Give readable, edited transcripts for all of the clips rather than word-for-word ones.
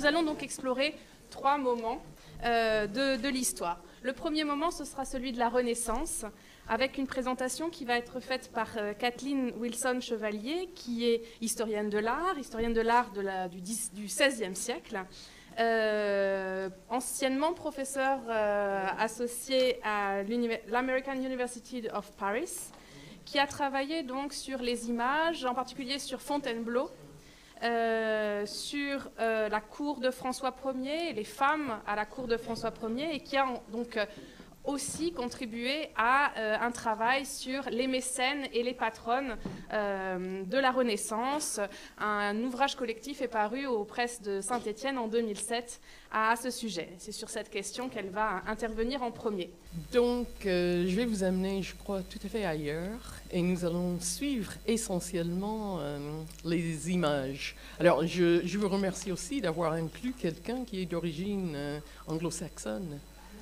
Nous allons donc explorer 3 moments de l'histoire. Le premier moment, ce sera celui de la Renaissance, avec une présentation qui va être faite par Kathleen Wilson-Chevalier, qui est historienne de l'art du XVIe siècle, anciennement professeure associée à l'American University of Paris, qui a travaillé donc sur les images, en particulier sur Fontainebleau, sur la cour de François Ier, les femmes à la cour de François Ier, et qui a donc aussi contribué à un travail sur les mécènes et les patronnes de la Renaissance. Un ouvrage collectif est paru aux presses de Saint-Étienne en 2007 à ce sujet. C'est sur cette question qu'elle va intervenir en premier. Donc, je vais vous amener, je crois, tout à fait ailleurs, et nous allons suivre essentiellement les images. Alors, je vous remercie aussi d'avoir inclus quelqu'un qui est d'origine anglo-saxonne.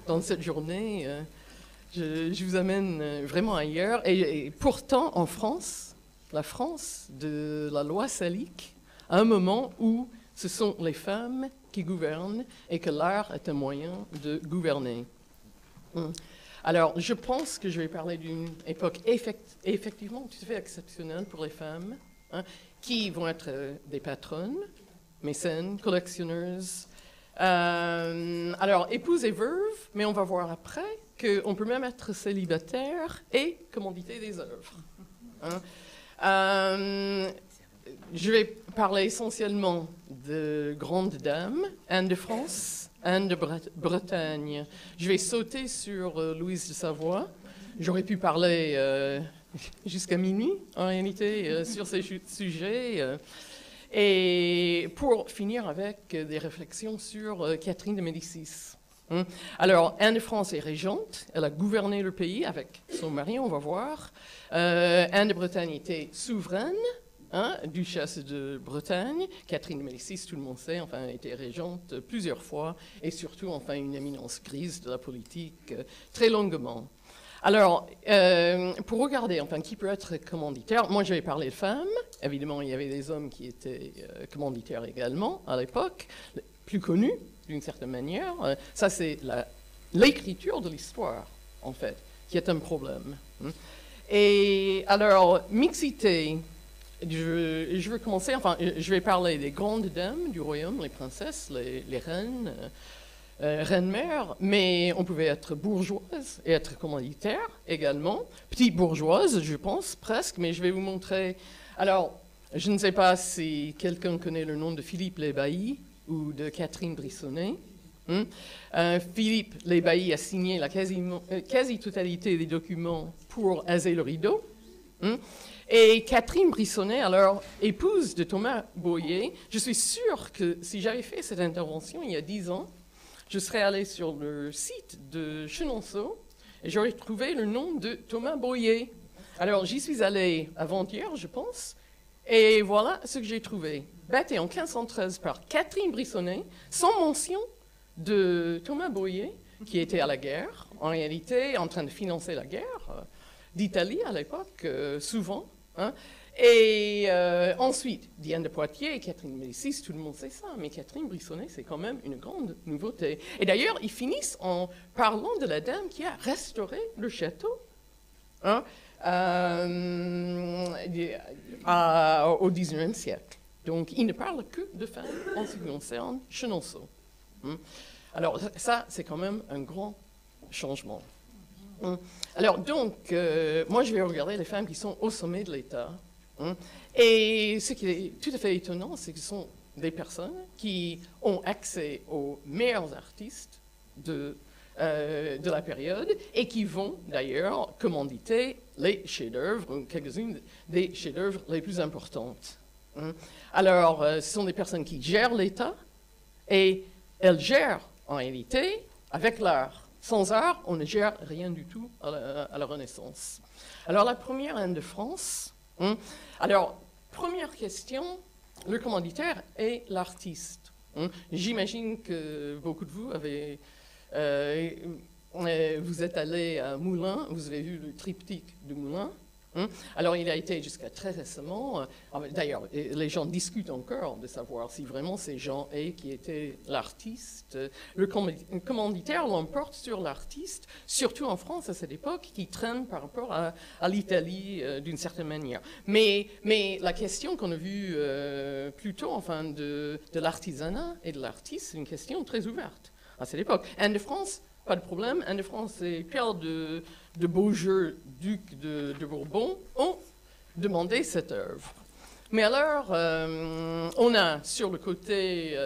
Dans cette journée, je vous amène vraiment ailleurs. Et pourtant, en France, la France de la loi salique, à un moment où ce sont les femmes qui gouvernent et que l'art est un moyen de gouverner. Alors, je pense que je vais parler d'une époque effectivement tout à fait exceptionnelle pour les femmes, qui vont être des patronnes, mécènes, collectionneuses. Alors, épouse et veuve, mais on va voir après qu'on peut même être célibataire et commanditer des œuvres. Je vais parler essentiellement de grandes dames, Anne de France, Anne de Bretagne. Je vais sauter sur Louise de Savoie. J'aurais pu parler jusqu'à minuit, en réalité, sur ces sujets. Et pour finir avec des réflexions sur Catherine de Médicis. Alors, Anne de France est régente, elle a gouverné le pays avec son mari, on va voir. Anne de Bretagne était souveraine, duchesse de Bretagne. Catherine de Médicis, tout le monde sait, enfin, était régente plusieurs fois, et surtout, enfin, une éminence grise de la politique très longuement. Alors, pour regarder, enfin, qui peut être commanditaire, moi je vais parler de femmes. Évidemment, il y avait des hommes qui étaient commanditaires également à l'époque, plus connus d'une certaine manière. Ça, c'est l'écriture de l'histoire, en fait, qui est un problème. Et alors, mixité, je veux commencer, enfin, je vais parler des grandes dames du royaume, les princesses, les reines, reine-mère, mais on pouvait être bourgeoise et être commanditaire également. Petite bourgeoise, je pense, presque, mais je vais vous montrer. Alors, je ne sais pas si quelqu'un connaît le nom de Philippe Lébailly ou de Catherine Brissonnet. Philippe Lébailly a signé la quasi-totalité des documents pour Aser le rideau. Et Catherine Brissonnet, alors épouse de Thomas Bohier, je suis sûre que si j'avais fait cette intervention il y a 10 ans, je serais allée sur le site de Chenonceau et j'aurais trouvé le nom de Thomas Bohier. Alors, j'y suis allée avant-hier, je pense, et voilà ce que j'ai trouvé. Bâti en 1513 par Catherine Brissonnet, sans mention de Thomas Bohier, qui était à la guerre, en réalité en train de financer la guerre d'Italie à l'époque, souvent. Et ensuite, Diane de Poitiers et Catherine de Médicis, tout le monde sait ça, mais Catherine Brissonnet, c'est quand même une grande nouveauté. Et d'ailleurs, ils finissent en parlant de la dame qui a restauré le château au XIXe siècle. Donc, ils ne parlent que de femmes en ce qui concerne Chenonceau. Alors, ça, c'est quand même un grand changement. Alors, donc, moi, je vais regarder les femmes qui sont au sommet de l'État. Et ce qui est tout à fait étonnant, c'est que ce sont des personnes qui ont accès aux meilleurs artistes de la période et qui vont, d'ailleurs, commanditer les chefs-d'œuvre, quelques-unes des chefs-d'œuvre les plus importantes. Alors, ce sont des personnes qui gèrent l'État et elles gèrent, en réalité, avec l'art. Sans art, on ne gère rien du tout à la Renaissance. Alors, la première Anne de France. Alors, première question, le commanditaire et l'artiste. J'imagine que beaucoup de vous vous êtes allés à Moulins, vous avez vu le triptyque de Moulins. Alors, il a été jusqu'à très récemment, d'ailleurs, les gens discutent encore de savoir si vraiment c'est Jean Hay qui était l'artiste. Le commanditaire l'emporte sur l'artiste, surtout en France à cette époque, qui traîne par rapport à l'Italie d'une certaine manière. Mais la question qu'on a vue plus tôt, enfin, de l'artisanat et de l'artiste, c'est une question très ouverte à cette époque. Anne de France, pas de problème. Anne de France et Pierre de Beaujeu, duc de Bourbon, ont demandé cette œuvre. Mais alors, on a sur le côté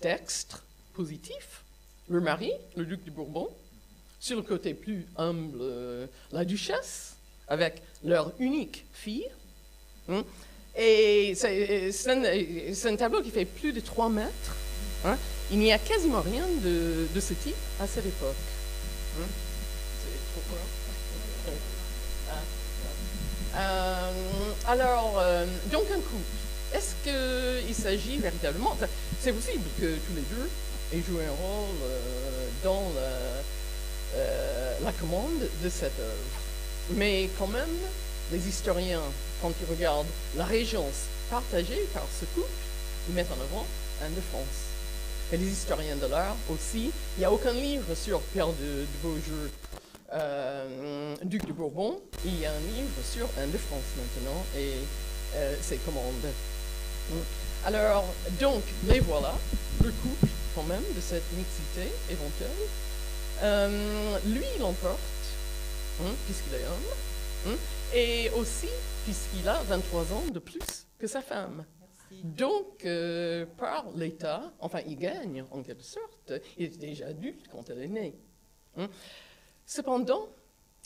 dextre, positif, le mari, le duc de Bourbon. Sur le côté plus humble, la duchesse, avec leur unique fille. Et c'est un tableau qui fait plus de 3 mètres. Il n'y a quasiment rien de ce type à cette époque. C'est trop fort. Alors, donc un couple. Est-ce qu'il s'agit véritablement... C'est possible que tous les deux aient joué un rôle dans la commande de cette œuvre. Mais quand même, les historiens, quand ils regardent la régence partagée par ce couple, ils mettent en avant Anne de France. Et les historiens de l'art aussi. Il n'y a aucun livre sur Pierre de Beaujeu, duc de Bourbon. Il y a un livre sur Anne de France maintenant et ses commandes. Alors, donc, les voilà, le couple quand même de cette mixité éventuelle. Lui, il l'emporte, puisqu'il est homme, et aussi puisqu'il a 23 ans de plus que sa femme. Donc, par l'État, enfin, il gagne en quelque sorte. Il était déjà adulte quand elle est née. Cependant,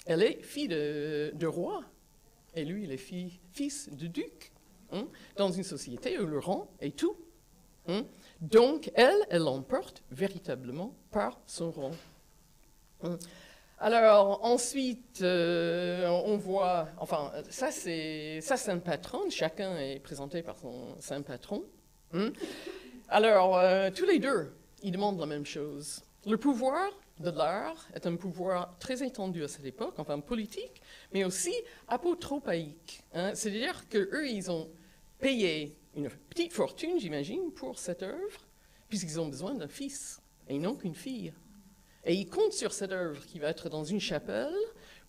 elle est fille de roi, et lui, il est fils de duc, dans une société où le rang est tout. Donc, elle l'emporte véritablement par son rang. Alors, ensuite, on voit, enfin, ça c'est sa sainte patronne, chacun est présenté par son saint patron. Alors, tous les deux, ils demandent la même chose. Le pouvoir de l'art est un pouvoir très étendu à cette époque, enfin politique, mais aussi apotropaïque. C'est-à-dire qu'eux, ils ont payé une petite fortune, j'imagine, pour cette œuvre, puisqu'ils ont besoin d'un fils, et ils n'ont qu'une fille. Et ils comptent sur cette œuvre qui va être dans une chapelle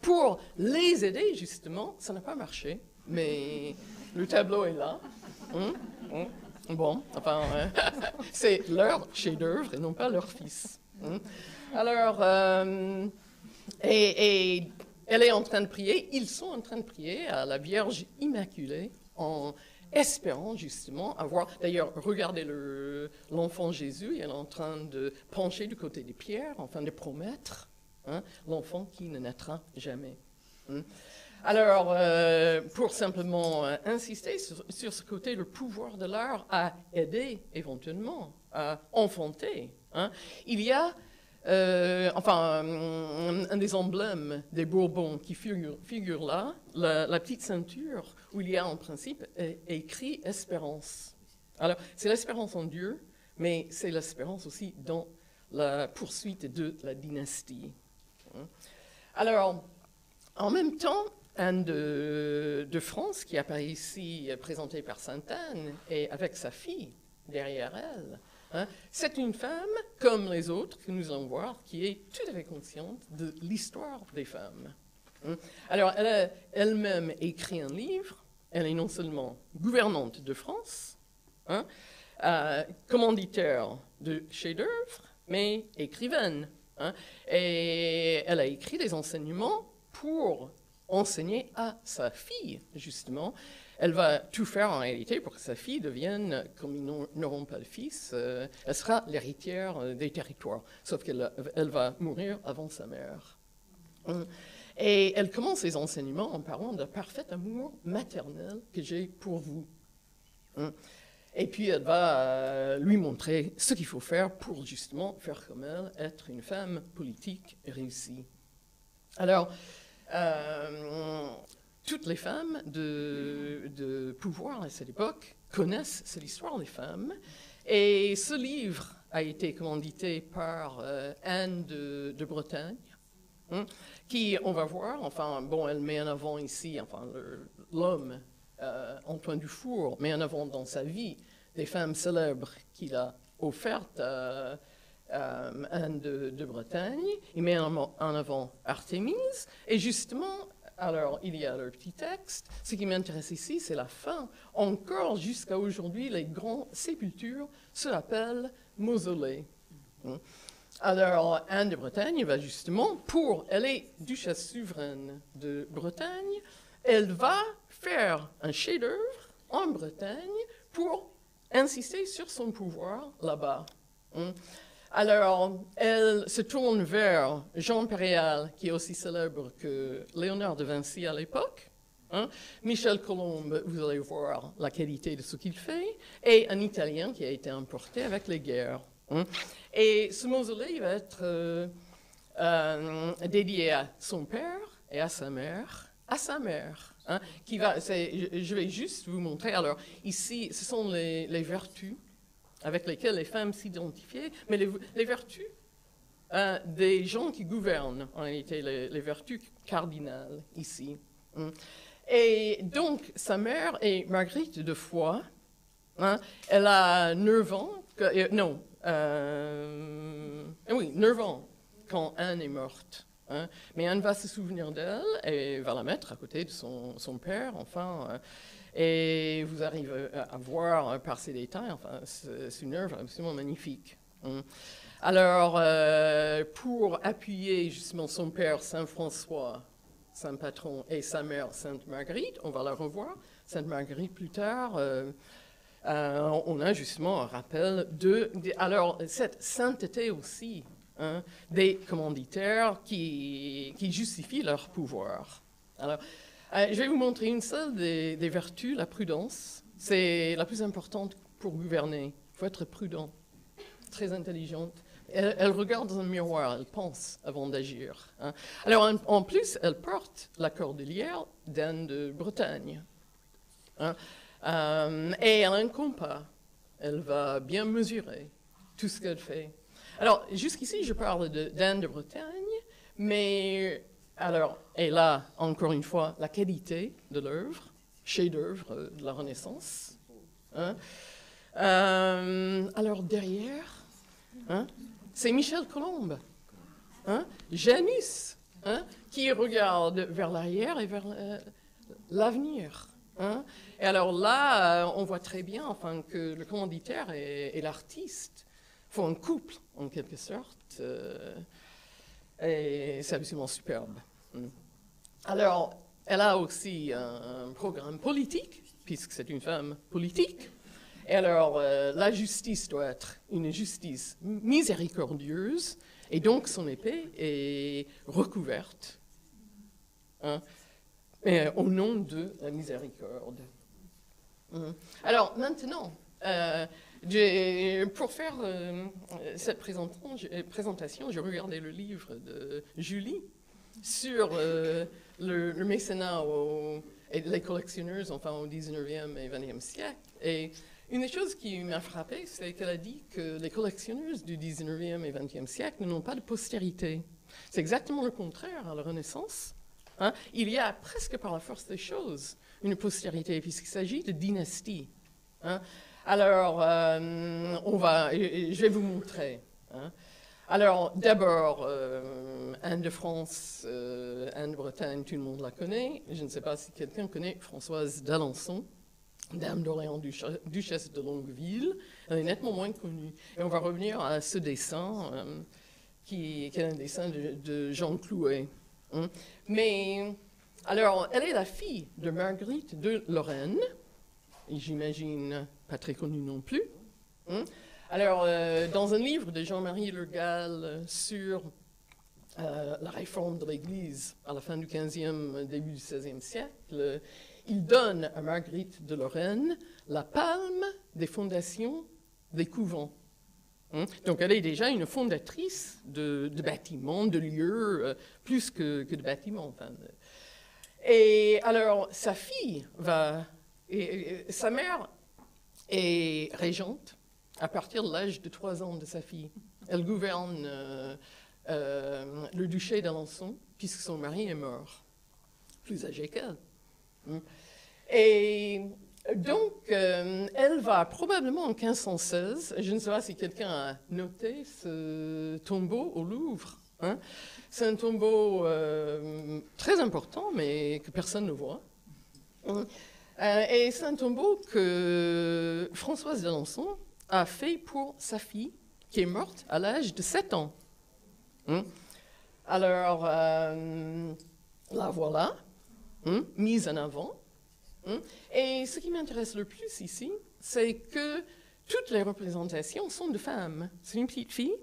pour les aider, justement. Ça n'a pas marché, mais le tableau est là. Bon, enfin, c'est leur chef-d'œuvre et non pas leur fils. Alors, et elle est en train de prier, ils sont en train de prier à la Vierge Immaculée en espérant justement avoir... D'ailleurs, regardez l'enfant Jésus, il est en train de pencher du côté des pierres, en train de promettre l'enfant qui ne naîtra jamais. Alors, pour simplement insister sur ce côté, le pouvoir de l'art a aidé éventuellement à enfanter. Il y a, un des emblèmes des Bourbons qui figure là, la petite ceinture où il y a en principe écrit espérance. Alors, c'est l'espérance en Dieu, mais c'est l'espérance aussi dans la poursuite de la dynastie. Alors, en même temps, Anne de France, qui apparaît ici présentée par Sainte-Anne, et avec sa fille derrière elle, c'est une femme, comme les autres que nous allons voir, qui est tout à fait consciente de l'histoire des femmes. Alors, elle a elle-même écrit un livre. Elle est non seulement gouvernante de France, commanditaire de chefs-d'œuvre, mais écrivaine. Et elle a écrit des enseignements pour enseigner à sa fille, justement. Elle va tout faire en réalité pour que sa fille devienne, comme ils n'auront pas de fils, elle sera l'héritière des territoires, sauf qu'elle va mourir avant sa mère. Et elle commence ses enseignements en parlant d'un parfait amour maternel que j'ai pour vous. Et puis elle va lui montrer ce qu'il faut faire pour justement faire comme elle, être une femme politique réussie. Alors, toutes les femmes de pouvoir à cette époque connaissent cette histoire des femmes. Et ce livre a été commandité par Anne de Bretagne. qui, on va voir, enfin, bon, elle met en avant ici, enfin, l'homme, Antoine Dufour, met en avant dans sa vie des femmes célèbres qu'il a offertes à Anne de Bretagne. Il met en avant Artémise, et justement, alors, il y a le petit texte. Ce qui m'intéresse ici, c'est la fin. Encore jusqu'à aujourd'hui, les grandes sépultures se appellent mausolées. Alors, Anne de Bretagne va justement, elle est duchesse souveraine de Bretagne, elle va faire un chef-d'œuvre en Bretagne pour insister sur son pouvoir là-bas. Alors, elle se tourne vers Jean Péréal, qui est aussi célèbre que Léonard de Vinci à l'époque. Michel Colombe, vous allez voir la qualité de ce qu'il fait, et un Italien qui a été importé avec les guerres. Et ce mausolée va être dédié à son père et à sa mère. Je vais juste vous montrer. Alors, ici, ce sont les vertus avec lesquelles les femmes s'identifiaient, mais les vertus des gens qui gouvernent, en réalité, les vertus cardinales ici. Et donc, sa mère est Marguerite de Foix. Elle a 9 ans, 9 ans quand Anne est morte. Mais Anne va se souvenir d'elle et va la mettre à côté de son père, enfin. Et vous arrivez à voir par ces détails, enfin, c'est une œuvre absolument magnifique. Alors, pour appuyer justement son père, Saint François, Saint Patron, et sa mère, Sainte Marguerite, on va la revoir, Sainte Marguerite plus tard, on a justement un rappel alors, cette sainteté aussi, des commanditaires qui justifient leur pouvoir. Alors, je vais vous montrer une seule des vertus, la prudence. C'est la plus importante pour gouverner. Il faut être prudent, très intelligente. Elle regarde dans un miroir, elle pense avant d'agir. Alors, en plus, elle porte la cordelière d'Anne de Bretagne. Et elle a un compas. Elle va bien mesurer tout ce qu'elle fait. Alors, jusqu'ici, je parle d'Anne de Bretagne, mais alors, et là, encore une fois, la qualité de l'œuvre, chef-d'œuvre de la Renaissance. Alors, derrière, c'est Michel Colombe, Janus, qui regarde vers l'arrière et vers l'avenir. Et alors là, on voit très bien enfin, que le commanditaire et l'artiste font un couple, en quelque sorte, et c'est absolument superbe. Alors, elle a aussi un programme politique, puisque c'est une femme politique. Et alors, la justice doit être une justice miséricordieuse, et donc son épée est recouverte au nom de la miséricorde. Alors, maintenant, pour faire cette présentation, j'ai regardé le livre de Julie sur le mécénat et les collectionneurs, enfin au 19e et 20e siècle. Et une des choses qui m'a frappée, c'est qu'elle a dit que les collectionneurs du 19e et 20e siècle n'ont pas de postérité. C'est exactement le contraire à la Renaissance. Il y a presque par la force des choses une postérité, puisqu'il s'agit de dynastie. Alors, je vais vous montrer. Alors, d'abord, Anne de France, Anne de Bretagne, tout le monde la connaît. Je ne sais pas si quelqu'un connaît Françoise d'Alençon, Dame d'Orléans, duchesse de Longueville. Elle est nettement moins connue. Et on va revenir à ce dessin, qui est un dessin de Jean Clouet. Mais, alors, elle est la fille de Marguerite de Lorraine, et j'imagine pas très connue non plus. Alors, dans un livre de Jean-Marie Le Gall sur la réforme de l'Église à la fin du XVe, début du XVIe siècle, il donne à Marguerite de Lorraine la palme des fondations des couvents. Donc, elle est déjà une fondatrice de bâtiments, de lieux, plus que de bâtiments. Enfin. Et alors, sa fille sa mère est régente à partir de l'âge de 3 ans de sa fille. Elle gouverne le duché d'Alençon, puisque son mari est mort, plus âgé qu'elle. Et donc, elle va probablement en 1516, je ne sais pas si quelqu'un a noté ce tombeau au Louvre. Hein. C'est un tombeau très important, mais que personne ne voit. Et c'est un tombeau que Françoise d'Alençon a fait pour sa fille, qui est morte à l'âge de 7 ans. Alors, la voilà, mise en avant. Et ce qui m'intéresse le plus ici, c'est que toutes les représentations sont de femmes. C'est une petite fille.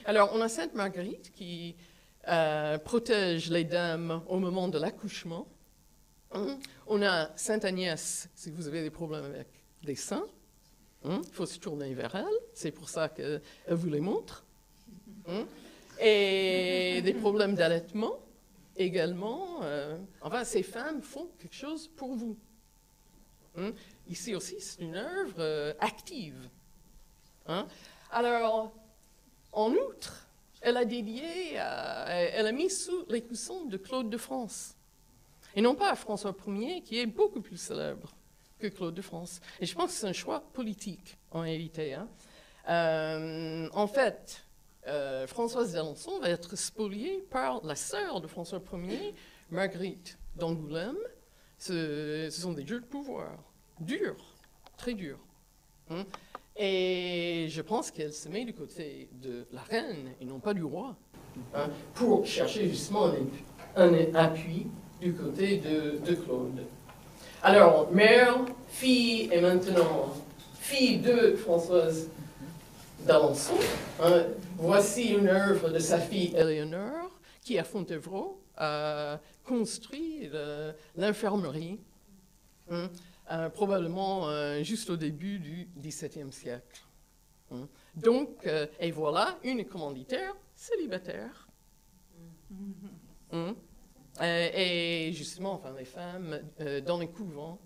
Alors, on a Sainte Marguerite qui protège les dames au moment de l'accouchement. On a Sainte Agnès, si vous avez des problèmes avec des seins. Il faut se tourner vers elle. C'est pour ça qu'elle vous les montre. Et des problèmes d'allaitement également. Enfin, ces femmes font quelque chose pour vous. Ici aussi, c'est une œuvre active. Alors, en outre, elle a mis sous les coussins de Claude de France. Et non pas à François Ier, qui est beaucoup plus célèbre que Claude de France. Et je pense que c'est un choix politique, en réalité. En fait, Françoise d'Alençon va être spoliée par la sœur de François Ier, Marguerite d'Angoulême. Ce sont des jeux de pouvoir, durs, très durs. Et je pense qu'elle se met du côté de la reine et non pas du roi, pour chercher justement un appui du côté de Claude. Alors, mère, fille et maintenant fille de Françoise d'Alençon. Voici une œuvre de sa fille Éléonore, qui à Fontevraud a construit l'infirmerie, probablement juste au début du XVIIe siècle. Donc, et voilà une commanditaire célibataire. Et justement, enfin, les femmes dans les couvents.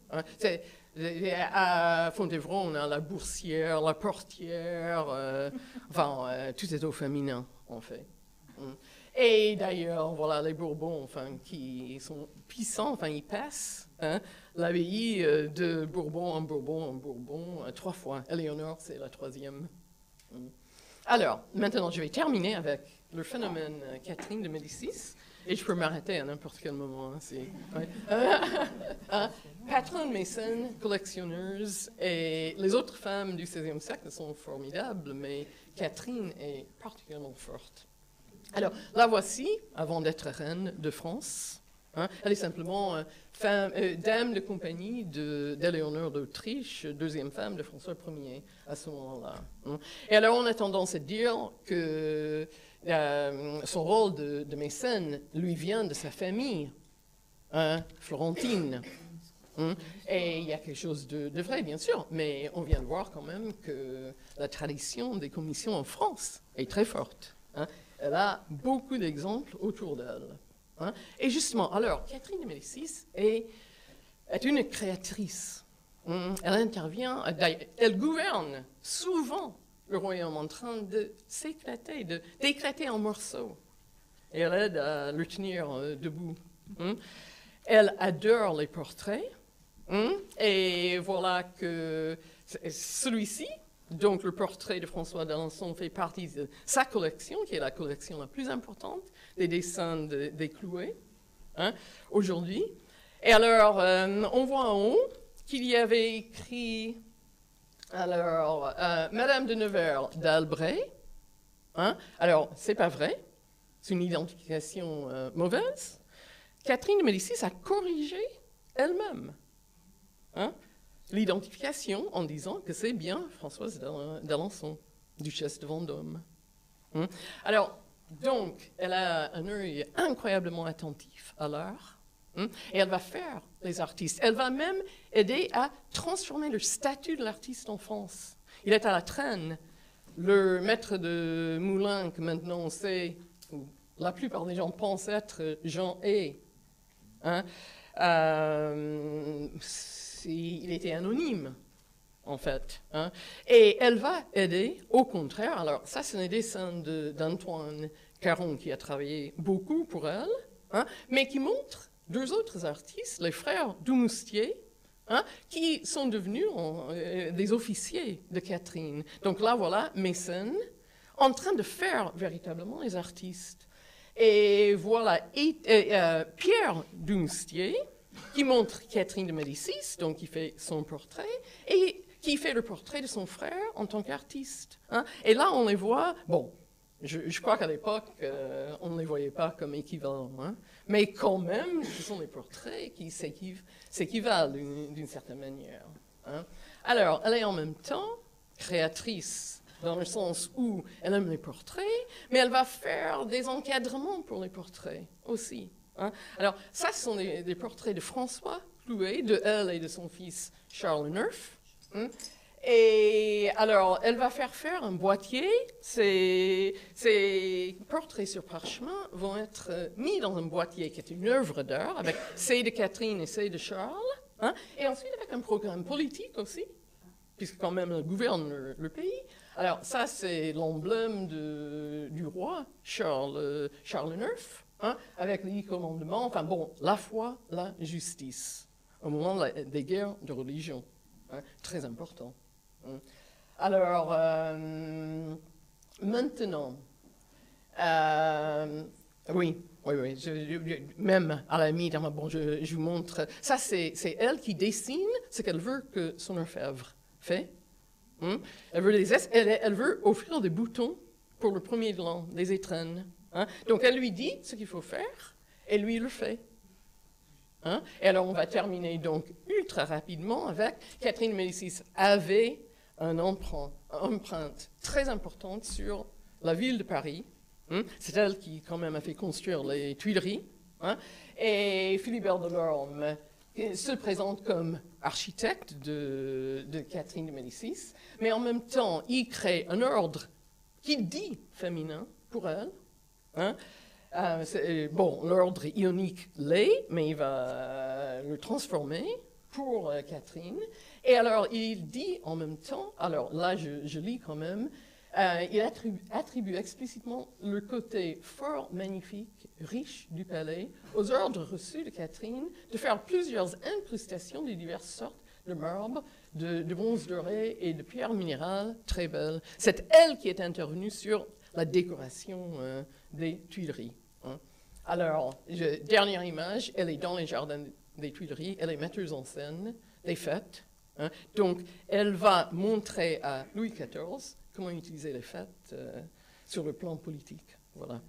À Fontevraud, on a la boursière, la portière, tout est au féminin, en fait. Et d'ailleurs, voilà, les Bourbons, enfin, qui sont puissants, enfin, ils passent l'abbaye de Bourbon en Bourbon en Bourbon 3 fois. Éléonore, c'est la 3e. Alors, maintenant, je vais terminer avec le phénomène Catherine de Médicis. Et je peux m'arrêter à n'importe quel moment. Patronne, mécène, collectionneuse, et les autres femmes du XVIe siècle sont formidables, mais Catherine est particulièrement forte. Alors, la voici, avant d'être reine de France. Elle est simplement dame de compagnie d'Éléonore d'Autriche, 2e femme de François Ier à ce moment-là. Et alors, on a tendance à dire que son rôle de mécène lui vient de sa famille, florentine. Et il y a quelque chose de vrai, bien sûr, mais on vient de voir quand même que la tradition des commissions en France est très forte. Elle a beaucoup d'exemples autour d'elle. Et justement, alors, Catherine de Médicis est une créatrice. Elle intervient, elle gouverne souvent le royaume en train de s'éclater, d'éclater en morceaux. Et elle aide à le tenir debout. Elle adore les portraits. Et voilà que celui-ci, donc le portrait de François d'Alençon, fait partie de sa collection, qui est la collection la plus importante des dessins des Clouets, aujourd'hui. Et alors, on voit en haut qu'il y avait écrit, alors, Madame de Nevers d'Albret. Alors, c'est pas vrai, c'est une identification mauvaise. Catherine de Médicis a corrigé elle-même l'identification en disant que c'est bien Françoise d'Alençon, duchesse de Vendôme. Alors, donc, elle a un œil incroyablement attentif à l'art, et elle va faire les artistes. Elle va même aider à transformer le statut de l'artiste en France. Il est à la traîne. Le maître de moulin, que maintenant on sait, la plupart des gens pensent être Jean Hay, il était anonyme, en fait. Et elle va aider, au contraire, alors ça c'est un dessin d'Antoine Caron qui a travaillé beaucoup pour elle, hein, mais qui montre deux autres artistes, les frères Dumoustier, hein, qui sont devenus des officiers de Catherine. Donc là, voilà, mécènes, en train de faire véritablement les artistes. Et voilà Pierre Dumoustier, qui montre Catherine de Médicis, donc qui fait son portrait, et qui fait le portrait de son frère en tant qu'artiste. Hein. Et là, on les voit, bon, je crois qu'à l'époque, on ne les voyait pas comme équivalents, hein, mais quand même, ce sont des portraits qui s'équivalent d'une certaine manière. Hein. Alors, elle est en même temps créatrice, dans le sens où elle aime les portraits, mais elle va faire des encadrements pour les portraits aussi. Hein. Alors, ça, ce sont des portraits de François Clouet, de elle et de son fils Charles Neuf. Hein. Et alors, elle va faire un boîtier. Ces portraits sur parchemin vont être mis dans un boîtier qui est une œuvre d'art, avec C de Catherine et C de Charles, hein, et ensuite avec un programme politique aussi, puisque quand même elle gouverne le pays. Alors, ça, c'est l'emblème du roi, Charles IX, hein, avec les commandements, enfin bon, la foi, la justice, au moment des guerres de religion, hein, très important. Alors, maintenant, oui, même à la limite, bon, je vous montre, ça c'est elle qui dessine ce qu'elle veut que son orfèvre fait. Elle veut offrir des boutons pour le premier gland, des étrennes. Hein. Donc elle lui dit ce qu'il faut faire, et lui le fait. Hein. Et alors on va terminer donc ultra rapidement avec Catherine Médicis avait une empreinte très importante sur la ville de Paris. C'est elle qui, quand même, a fait construire les Tuileries. Hein. Et Philibert Delorme se présente comme architecte de Catherine de Médicis, mais en même temps, il crée un ordre qui dit féminin pour elle. Hein. Bon, l'ordre ionique l'est, mais il va le transformer pour Catherine. Et alors, il dit en même temps, alors là, je lis quand même, il attribue explicitement le côté fort, magnifique, riche du palais aux ordres reçus de Catherine de faire plusieurs incrustations de diverses sortes de marbre, de bronze doré et de pierres minérales très belles. C'est elle qui est intervenue sur la décoration des Tuileries. Hein. Alors, dernière image, elle est dans les jardins des Tuileries, elle est metteuse en scène des fêtes. Hein. Donc, elle va montrer à Louis XIV comment utiliser les fêtes sur le plan politique. Voilà.